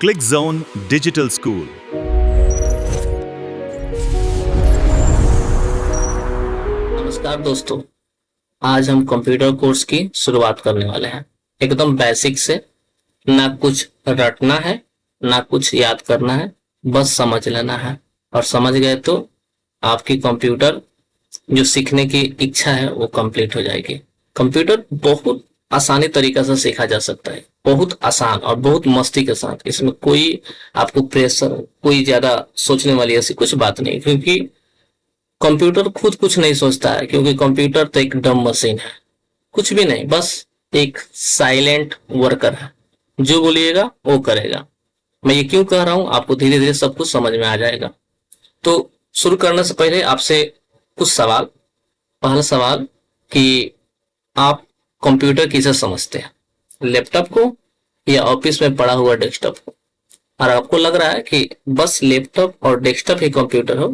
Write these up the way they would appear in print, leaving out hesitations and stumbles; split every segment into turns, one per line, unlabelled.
ClickZone Digital School.
नमस्कार दोस्तों, आज हम कंप्यूटर कोर्स की शुरुआत करने वाले हैं। एकदम बेसिक से, ना कुछ रटना है ना कुछ याद करना है, बस समझ लेना है। और समझ गए तो आपकी कंप्यूटर जो सीखने की इच्छा है वो कंप्लीट हो जाएगी। कंप्यूटर बहुत आसानी तरीका से सीखा जा सकता है, बहुत आसान और बहुत मस्ती के साथ। इसमें कोई आपको प्रेशर, कोई ज्यादा सोचने वाली ऐसी कुछ बात नहीं, क्योंकि कंप्यूटर खुद कुछ नहीं सोचता है। क्योंकि कंप्यूटर तो एक डम मशीन है, कुछ भी नहीं, बस एक साइलेंट वर्कर है। जो बोलिएगा वो करेगा। मैं ये क्यों कह रहा हूं, आपको धीरे धीरे सब कुछ समझ में आ जाएगा। तो शुरू करने से पहले आपसे कुछ सवाल। पहला सवाल कि आप कंप्यूटर किसे समझते हैं, लैपटॉप को या ऑफिस में पड़ा हुआ डेस्कटॉप को? और आपको लग रहा है कि बस लैपटॉप और डेस्कटॉप ही कंप्यूटर हो,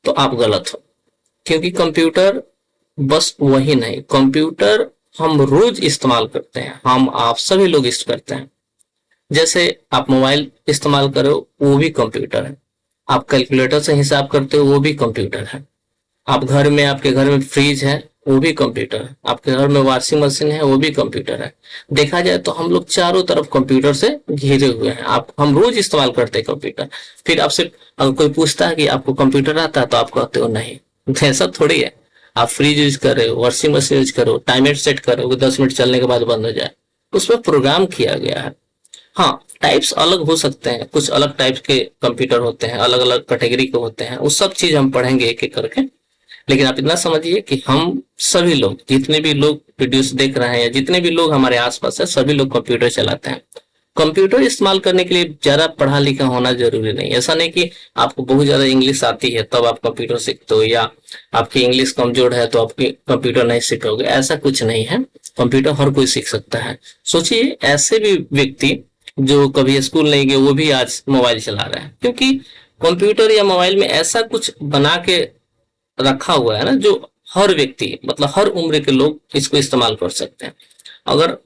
तो आप गलत हो। क्योंकि कंप्यूटर बस वही नहीं, कंप्यूटर हम रोज इस्तेमाल करते हैं, हम आप सभी लोग इस्तेमाल करते हैं। जैसे आप मोबाइल इस्तेमाल करो वो भी कंप्यूटर है, आप कैलकुलेटर से हिसाब करते हो वो भी कंप्यूटर है, आप घर में, आपके घर में फ्रिज है वो भी कंप्यूटर है, आपके घर में वॉशिंग मशीन है वो भी कंप्यूटर है। देखा जाए तो हम लोग चारों तरफ कंप्यूटर से घिरे हुए हैं। हम रोज इस्तेमाल करते हैं कंप्यूटर। फिर आपसे अगर कोई पूछता है कि आपको कंप्यूटर आता है, तो आप कहते हो नहीं। ऐसा थोड़ी है। आप फ्रिज यूज कर रहे हो, वॉशिंग मशीन यूज करो, टाइमर सेट करो, 10 मिनट चलने के बाद बंद हो जाए, उसमें प्रोग्राम किया गया है। हाँ, टाइप्स अलग हो सकते हैं, कुछ अलग टाइप्स के कंप्यूटर होते हैं, अलग अलग कैटेगरी के होते हैं, वो सब चीज हम पढ़ेंगे एक एक करके। लेकिन आप इतना समझिए कि हम सभी लोग, जितने भी लोग वीडियोस देख रहे हैं या जितने भी लोग हमारे आसपास है, सभी लोग कंप्यूटर चलाते हैं। कंप्यूटर इस्तेमाल करने के लिए ज्यादा पढ़ा लिखा होना जरूरी नहीं। ऐसा नहीं कि आपको बहुत ज्यादा इंग्लिश आती है तब आप कंप्यूटर सीखते हो, या आपकी इंग्लिश कमजोर है तो आप कंप्यूटर नहीं सीखोगे। ऐसा कुछ नहीं है, कंप्यूटर हर कोई सीख सकता है। सोचिए ऐसे भी व्यक्ति जो कभी स्कूल नहीं गए, वो भी आज मोबाइल चला रहे हैं, क्योंकि कंप्यूटर या मोबाइल में ऐसा कुछ बना के रखा हुआ है ना, जो हर व्यक्ति, मतलब हर उम्र के लोग इसको इस्तेमाल कर सकते हैं। अगर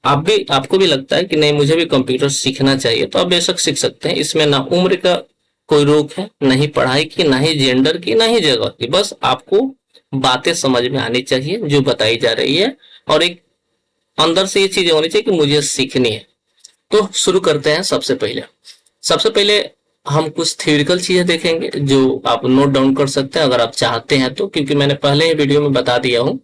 आपको भी लगता है कि नहीं मुझे भी कंप्यूटर सीखना चाहिए, तो आप बेशक सीख सकते हैं। इसमें ना उम्र का कोई रोक है, ना ही पढ़ाई की, ना ही जेंडर की, ना ही जगह की। बस आपको बातें समझ में आनी चाहिए जो बताई जा रही है, और एक अंदर से ये चीजें होनी चाहिए कि मुझे सीखनी है। तो शुरू करते हैं। सबसे पहले हम कुछ थ्योरिकल चीजें देखेंगे जो आप नोट डाउन कर सकते हैं अगर आप चाहते हैं तो। क्योंकि मैंने पहले ही वीडियो में बता दिया हूं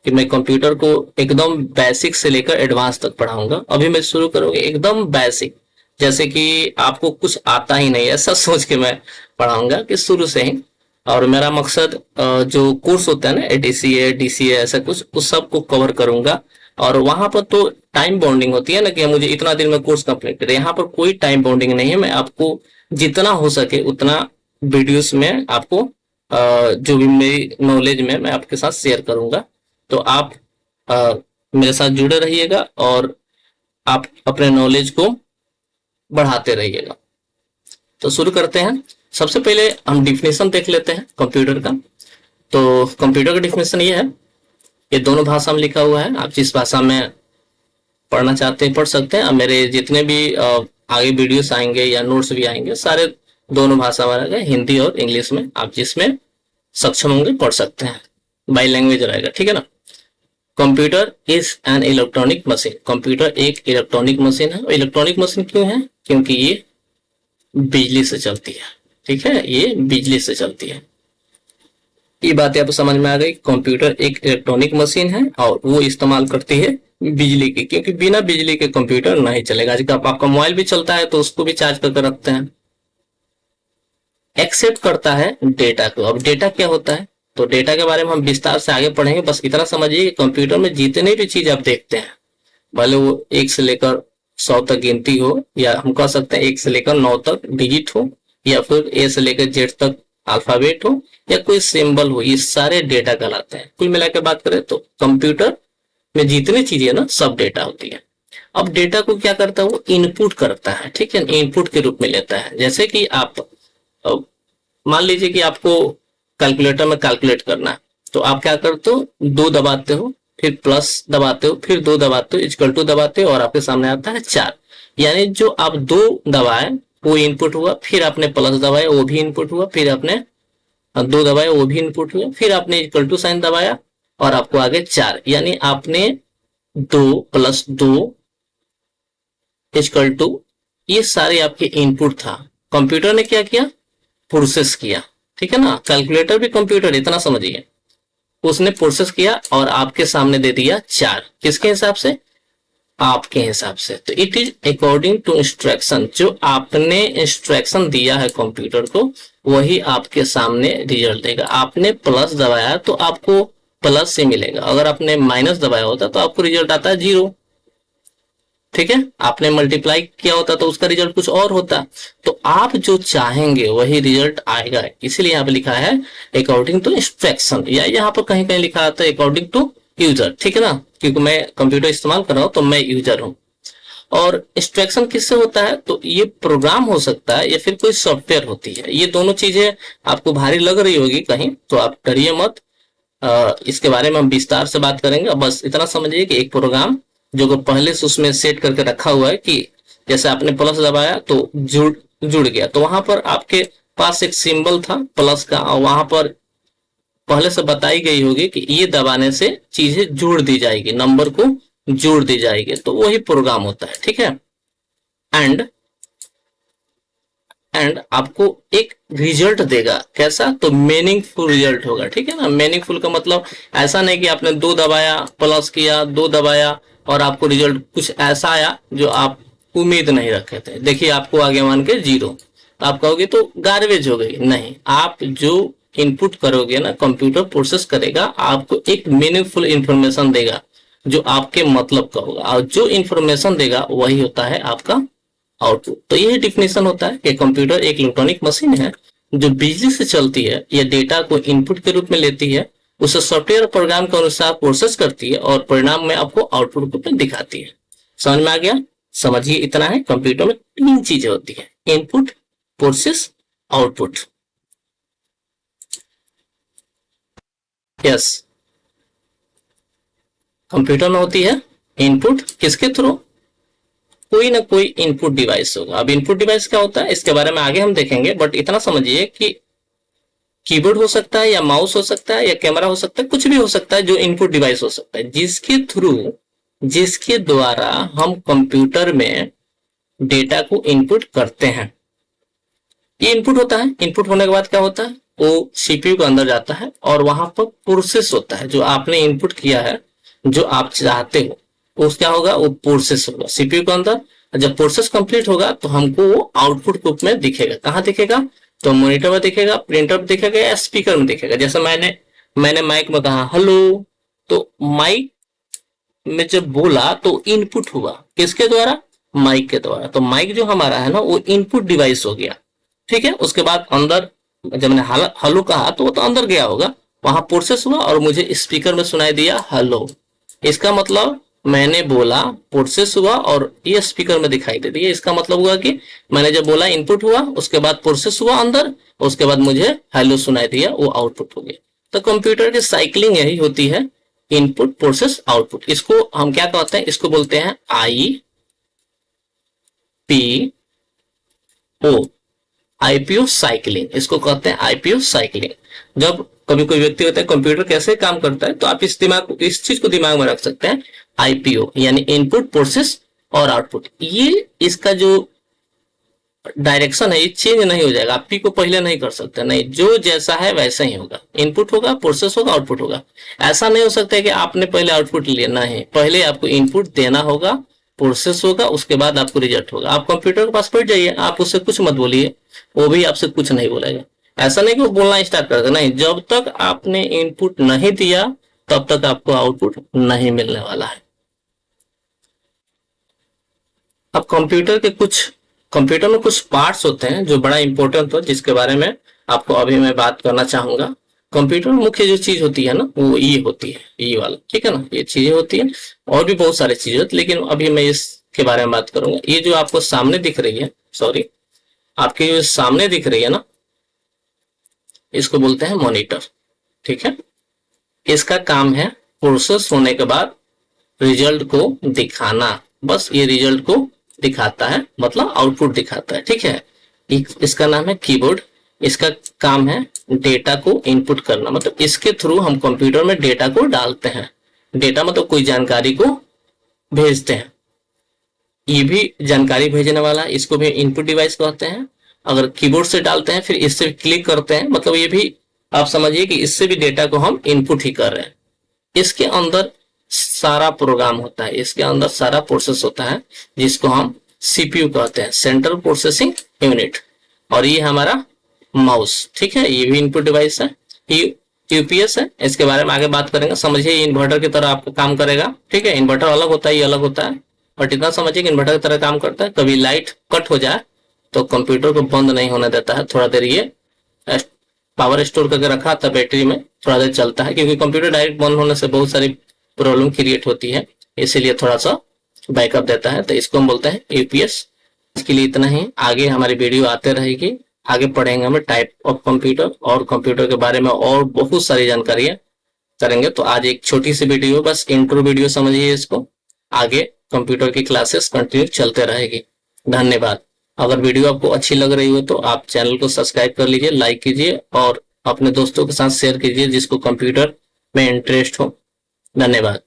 कि मैं कंप्यूटर को एकदम बेसिक से लेकर एडवांस तक पढ़ाऊंगा। अभी मैं शुरू करूंगा एकदम बेसिक, जैसे कि आपको कुछ आता ही नहीं ऐसा सोच के मैं पढ़ाऊंगा कि शुरू से ही। और मेरा मकसद जो कोर्स होता है ना, एडीसीए डीसीए ऐसा कुछ, उस सब को कवर करूंगा। और वहां पर तो टाइम बाउंडिंग होती है ना कि मुझे इतना दिन में कोर्स कंप्लीट करे। यहाँ पर कोई टाइम बाउंडिंग नहीं है। मैं आपको जितना हो सके उतना वीडियोस में आपको जो भी मेरी नॉलेज में मैं आपके साथ शेयर करूंगा। तो आप मेरे साथ जुड़े रहिएगा और आप अपने नॉलेज को बढ़ाते रहिएगा। तो शुरू करते हैं। सबसे पहले हम डिफिनेशन देख लेते हैं कंप्यूटर का। तो कंप्यूटर का डिफिनेशन ये है, ये दोनों भाषा में लिखा हुआ है, आप जिस भाषा में पढ़ना चाहते हैं पढ़ सकते हैं। मेरे जितने भी आगे वीडियोस आएंगे या नोट्स भी आएंगे, सारे दोनों भाषा में रहेगा, हिंदी और इंग्लिश में। आप जिसमें सक्षम होंगे पढ़ सकते हैं, बाई लैंग्वेज रहेगा, ठीक है ना। Computer is an electronic machine. Computer एक इलेक्ट्रॉनिक मशीन है। इलेक्ट्रॉनिक मशीन क्यों है? क्योंकि ये बिजली से चलती है, ठीक है, ये बिजली से चलती है। ये बातें आपको समझ में आ गई। कंप्यूटर एक इलेक्ट्रॉनिक मशीन है और वो इस्तेमाल करती है बिजली की, क्योंकि बिना बिजली के कंप्यूटर नहीं चलेगा। आज आपका मोबाइल भी चलता है तो उसको भी चार्ज करके रखते हैं। एक्सेप्ट करता है डेटा को। अब डेटा क्या होता है, तो डेटा के बारे में हम विस्तार से आगे पढ़ेंगे। बस इतना समझिए कि कंप्यूटर में जितने भी चीज आप देखते हैं, भले वो 1 से लेकर 100 तक गिनती हो, या हम कह सकते हैं 1 से लेकर 9 तक डिजिट हो, या फिर ए से लेकर जेड तक अल्फाबेट हो, या कोई सिंबल हो, ये सारे डेटा कहलाते हैं। कुल मिलाकर बात करें तो कंप्यूटर में जितनी चीजें ना सब डेटा होती है। अब डेटा को क्या करता है, वो इनपुट करता है, ठीक है, इनपुट के रूप में लेता है। जैसे कि आप मान लीजिए कि आपको कैलकुलेटर में कैलकुलेट करना है, तो आप क्या करते हो, 2 दबाते हो, फिर प्लस दबाते हो, फिर 2 दबाते हो, इक्वल टू दबाते हो, और आपके सामने आता है 4। यानी जो आप 2 दबाए वो इनपुट हुआ, फिर आपने प्लस दबाया वो भी इनपुट हुआ, फिर आपने 2 दबाए वो भी इनपुट हुआ, फिर आपने इक्वल टू साइन दबाया और आपको आगे 4, यानी आपने 2 + 2 इक्वल टू, ये सारे आपके इनपुट था। कंप्यूटर ने क्या किया, प्रोसेस किया, ठीक है ना। कैलकुलेटर भी कंप्यूटर, इतना समझिए, उसने प्रोसेस किया और आपके सामने दे दिया 4, किसके हिसाब से, आपके हिसाब से। तो it is according to instruction, जो आपने इंस्ट्रक्शन दिया है कंप्यूटर को वही आपके सामने रिजल्ट देगा। आपने प्लस दबाया तो आपको प्लस से मिलेगा, अगर आपने माइनस दबाया होता तो आपको रिजल्ट आता है 0, ठीक है। आपने मल्टीप्लाई किया होता तो उसका रिजल्ट कुछ और होता। तो आप जो चाहेंगे वही रिजल्ट आएगा, इसीलिए यहाँ पे लिखा है अकॉर्डिंग टू इंस्ट्रक्शन, या यहाँ पर कहीं कहीं लिखा आता है अकॉर्डिंग टू यूजर, ठीक है ना, क्योंकि मैं कंप्यूटर इस्तेमाल कर रहा हूँ तो मैं यूजर हूँ। और इंस्ट्रक्शन किससे होता है, तो ये प्रोग्राम हो सकता है या फिर कोई सॉफ्टवेयर होती है। ये दोनों चीजें आपको भारी लग रही होगी कहीं, तो आप डरिए मत, इसके बारे में हम विस्तार से बात करेंगे। बस इतना समझिए कि एक प्रोग्राम जो पहले से उसमें सेट करके रखा हुआ है कि जैसे आपने प्लस दबाया तो जुड़ गया, तो वहां पर आपके पास एक सिंबल था प्लस का, और वहां पर पहले से बताई गई होगी कि ये दबाने से चीजें जोड़ दी जाएगी, नंबर को जोड़ दी जाएगी, तो वही प्रोग्राम होता है, ठीक है। एंड आपको एक रिजल्ट देगा, कैसा, तो मीनिंगफुल रिजल्ट होगा, ठीक है ना। मीनिंगफुल का मतलब ऐसा नहीं कि आपने 2 दबाया, प्लस किया, 2 दबाया और आपको रिजल्ट कुछ ऐसा आया जो आप उम्मीद नहीं रखे थे। देखिए आपको आगे मान के 0, आप कहोगे तो गार्बेज हो गई, नहीं, आप जो इनपुट करोगे ना कंप्यूटर प्रोसेस करेगा, आपको एक मीनिंगफुल इंफॉर्मेशन देगा जो आपके मतलब का होगा, और जो इंफॉर्मेशन देगा वही होता है आपका आउटपुट। तो यही डिफिनेशन होता है कि कंप्यूटर एक इलेक्ट्रॉनिक मशीन है जो बिजली से चलती है, या डेटा को इनपुट के रूप में लेती है, उसे सॉफ्टवेयर प्रोग्राम के अनुसार प्रोसेस करती है और परिणाम में आपको आउटपुट के रूप में दिखाती है। समझ में आ गया, समझिए इतना है। कंप्यूटर में 3 चीजें होती है, input, process, output. Yes, computer में होती है इनपुट, किसके थ्रू, कोई ना कोई इनपुट डिवाइस होगा। अब इनपुट डिवाइस क्या होता है इसके बारे में आगे हम देखेंगे, बट इतना समझिए कि कीबोर्ड हो सकता है, या माउस हो सकता है, या कैमरा हो सकता है, कुछ भी हो सकता है जो इनपुट डिवाइस हो सकता है, जिसके द्वारा हम कंप्यूटर में डेटा को इनपुट करते हैं। ये इनपुट होता है। इनपुट होने के बाद क्या होता है, वो सीपीयू के अंदर जाता है और वहां पर प्रोसेस होता है, जो आपने इनपुट किया है, जो आप चाहते हो वो क्या होगा, वो प्रोसेस होगा सीपीयू के अंदर। जब प्रोसेस कंप्लीट होगा तो हमको वो आउटपुट के रूप में दिखेगा। कहाँ दिखेगा, तो मॉनिटर में दिखेगा, प्रिंटर में दिखेगा, या स्पीकर में दिखेगा। जैसे मैंने माइक में कहा हेलो, तो माइक में जब बोला तो इनपुट हुआ, किसके द्वारा, माइक के द्वारा। तो माइक जो हमारा है ना वो इनपुट डिवाइस हो गया, ठीक है। उसके बाद अंदर जब मैंने हेलो कहा तो वो तो अंदर गया होगा, वहां प्रोसेस हुआ और मुझे स्पीकर में सुनाई दिया हेलो। इसका मतलब मैंने बोला, प्रोसेस हुआ और ये स्पीकर में दिखाई दे दिया। इसका मतलब हुआ कि मैंने जब बोला इनपुट हुआ, उसके बाद प्रोसेस हुआ अंदर, उसके बाद मुझे हेलो सुनाई दिया, वो आउटपुट हो गया। तो कंप्यूटर की साइकिलिंग यही होती है, इनपुट, प्रोसेस, आउटपुट। इसको हम क्या कहते हैं, इसको बोलते हैं आईपीओ साइकिलिंग। इसको कहते हैं आईपीओ साइकिलिंग। जब कभी कोई व्यक्ति होता है कंप्यूटर कैसे काम करता है, तो आप इस चीज को दिमाग में रख सकते हैं, आईपीओ यानी इनपुट, प्रोसेस और आउटपुट। ये इसका जो डायरेक्शन है ये चेंज नहीं हो जाएगा, आप पी को पहले नहीं कर सकते, नहीं, जो जैसा है वैसा ही होगा। इनपुट होगा, प्रोसेस होगा, आउटपुट होगा। ऐसा नहीं हो सकता है कि आपने पहले आउटपुट लिया, नहीं, पहले आपको इनपुट देना होगा, प्रोसेस होगा, उसके बाद आपको रिजल्ट होगा। आप कंप्यूटर के पास बैठ जाइए, आप उससे कुछ मत बोलिए, वो भी आपसे कुछ नहीं बोलेगा। ऐसा नहीं कि वो बोलना स्टार्ट कर देगा, नहीं, जब तक आपने इनपुट नहीं दिया तब तक आपको आउटपुट नहीं मिलने वाला है। अब कंप्यूटर में कुछ पार्ट्स होते हैं जो बड़ा इंपॉर्टेंट हो, जिसके बारे में आपको अभी मैं बात करना चाहूंगा। कंप्यूटर में मुख्य जो चीज होती है ना वो ये होती है, ये वाला, ठीक है ना, ये चीजें होती है। और भी बहुत सारी चीजें होती है, लेकिन अभी मैं इसके बारे में बात करूंगा। ये जो आपको सामने दिख रही है, सॉरी, आपके जो सामने दिख रही है ना, इसको बोलते हैं मॉनिटर, ठीक है। इसका काम है प्रोसेस होने के बाद रिजल्ट को दिखाना, बस ये रिजल्ट को दिखाता है, मतलब आउटपुट दिखाता है। ठीक है, इसका नाम है कीबोर्ड। इसका काम है डेटा को इनपुट करना, मतलब इसके थ्रू हम कंप्यूटर में डेटा को डालते हैं। डेटा मतलब कोई जानकारी को भेजते हैं। ये भी जानकारी भेजने वाला, इसको भी इनपुट डिवाइस कहते हैं। अगर कीबोर्ड से डालते हैं फिर इससे क्लिक करते हैं, मतलब ये भी आप समझिए कि इससे भी डेटा को हम इनपुट ही कर रहे हैं। इसके अंदर सारा प्रोग्राम होता है, इसके अंदर सारा प्रोसेस होता है, जिसको हम सीपीयू कहते हैं, सेंट्रल प्रोसेसिंग यूनिट। और ये हमारा माउस। ठीक है, ये भी इनपुट डिवाइस है। ये यूपीएस है, इसके बारे में आगे बात करेंगे। समझिए इन्वर्टर की तरह आपको काम करेगा। ठीक है, इन्वर्टर अलग होता है, ये अलग होता है, बट इतना समझिए कि इन्वर्टर की तरह काम करता है। कभी लाइट कट हो जाए तो कंप्यूटर को बंद नहीं होने देता है, थोड़ा देर ये पावर स्टोर करके रखा था बैटरी में, थोड़ा देर चलता है, क्योंकि कंप्यूटर डायरेक्ट बंद होने से बहुत सारी प्रॉब्लम क्रिएट होती है, इसीलिए थोड़ा सा बैकअप देता है, तो इसको हम बोलते हैं यूपीएस। इसके लिए इतना ही, आगे हमारी वीडियो आते रहेगी, आगे पढ़ेंगे हम टाइप ऑफ कंप्यूटर और कंप्यूटर के बारे में और बहुत सारी जानकारियां करेंगे। तो आज एक छोटी सी वीडियो, बस इंट्रो वीडियो समझिए इसको, आगे कंप्यूटर की क्लासेस कंटिन्यू चलते रहेगी। धन्यवाद। अगर वीडियो आपको अच्छी लग रही हो तो आप चैनल को सब्सक्राइब कर लीजिए, लाइक कीजिए और अपने दोस्तों के साथ शेयर कीजिए जिसको कंप्यूटर में इंटरेस्ट हो। धन्यवाद।